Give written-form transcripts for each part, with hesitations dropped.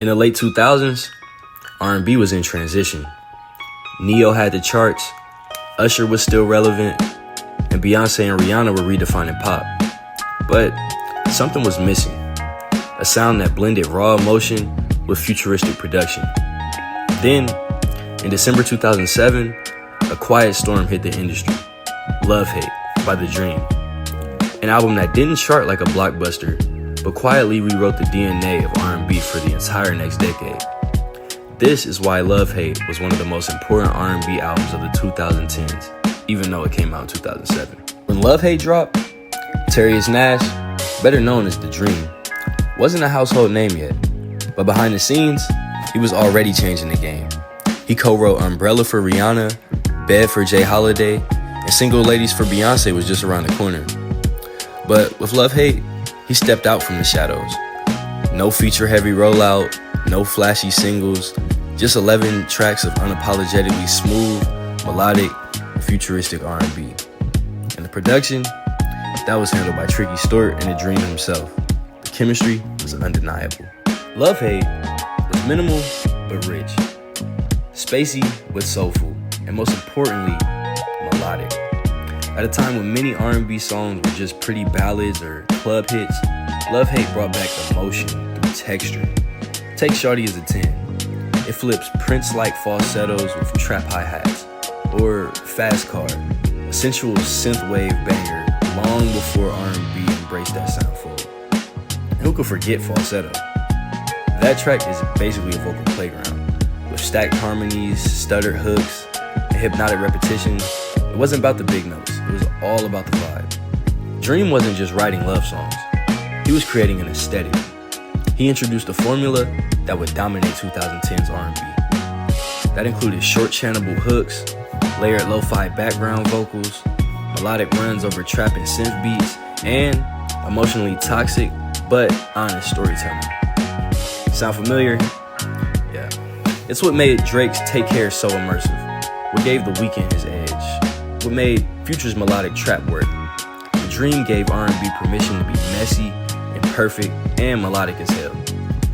In the late 2000s, R&B was in transition. Neo had the charts, Usher was still relevant, and Beyonce and Rihanna were redefining pop. But something was missing, a sound that blended raw emotion with futuristic production. Then, in December 2007, a quiet storm hit the industry, Love Hate by The Dream. An album that didn't chart like a blockbuster, but quietly rewrote the DNA of R&B for the entire next decade. This is why Love Hate was one of the most important R&B albums of the 2010s, even though it came out in 2007. When Love Hate dropped, Terrius Nash, better known as The Dream, wasn't a household name yet, but behind the scenes, he was already changing the game. He co-wrote Umbrella for Rihanna, Bed for Jay Holiday, and Single Ladies for Beyonce was just around the corner. But with Love Hate, he stepped out from the shadows. No feature-heavy rollout, no flashy singles, just 11 tracks of unapologetically smooth, melodic, and futuristic R&B. And the production, that was handled by Tricky Stewart and The Dream himself. The chemistry was undeniable. Love Hate was minimal but rich, spacey but soulful, and most importantly, melodic. At a time when many R&B songs were just pretty ballads or club hits, Love Hate brought back emotion through texture. Take Shawty as a 10. It flips Prince-like falsettos with trap hi-hats. Or Fast Car, a sensual synthwave banger long before R&B embraced that sound fully. And who could forget falsetto? That track is basically a vocal playground, with stacked harmonies, stuttered hooks, and hypnotic repetitions. It wasn't about the big notes, it was all about the vibe. Dream wasn't just writing love songs, he was creating an aesthetic. He introduced a formula that would dominate 2010's R&B. That included short channelable hooks, layered lo-fi background vocals, melodic runs over trap and synth beats, and emotionally toxic but honest storytelling. Sound familiar? Yeah. It's what made Drake's Take Care so immersive, what gave The Weeknd his edge, what made Future's melodic trap work. The Dream gave R&B permission to be messy, imperfect, and melodic as hell.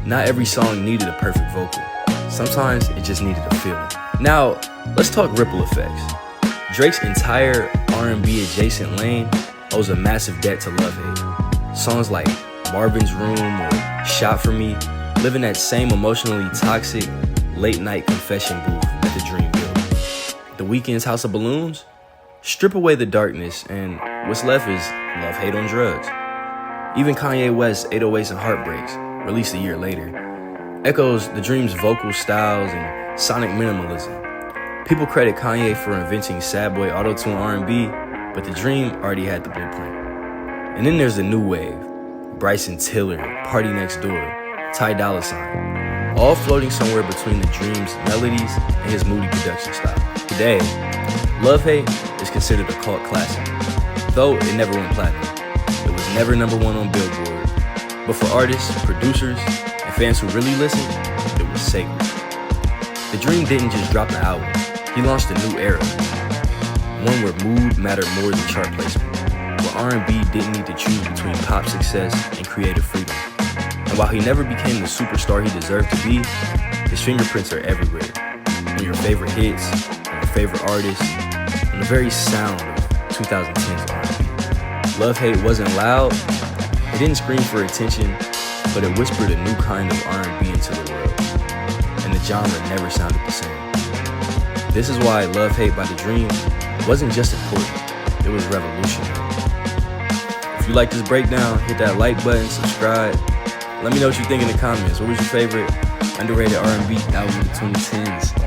Not every song needed a perfect vocal. Sometimes it just needed a feeling. Now, let's talk ripple effects. Drake's entire R&B adjacent lane owes a massive debt to Love Hate. Songs like Marvin's Room or Shot For Me live in that same emotionally toxic, late-night confession booth that The Dream built. The Weeknd's House of Balloons? Strip away the darkness, and what's left is Love Hate on drugs. Even Kanye West's 808s and Heartbreaks, released a year later, echoes The Dream's vocal styles and sonic minimalism. People credit Kanye for inventing sad boy auto-tune R&B, but The Dream already had the blueprint. And then there's the new wave, Bryson Tiller, PARTYNEXTDOOR, Ty Dolla $ign, all floating somewhere between The Dream's melodies and his moody production style. Today, Love Hate is considered a cult classic, though it never went platinum. It was never number one on Billboard, but for artists, producers, and fans who really listened, it was sacred. The Dream didn't just drop the album, he launched a new era, one where mood mattered more than chart placement, where R&B didn't need to choose between pop success and creative freedom. And while he never became the superstar he deserved to be, his fingerprints are everywhere, on your favorite hits, on your favorite artists, on the very sound of 2010's R&B. Love Hate wasn't loud, it didn't scream for attention, but it whispered a new kind of R&B into the world, and the genre never sounded the same. This is why Love Hate by The Dream wasn't just important, it was revolutionary. If you like this breakdown, hit that like button, subscribe. Let me know what you think in the comments. What was your favorite underrated R&B album of the 2010s?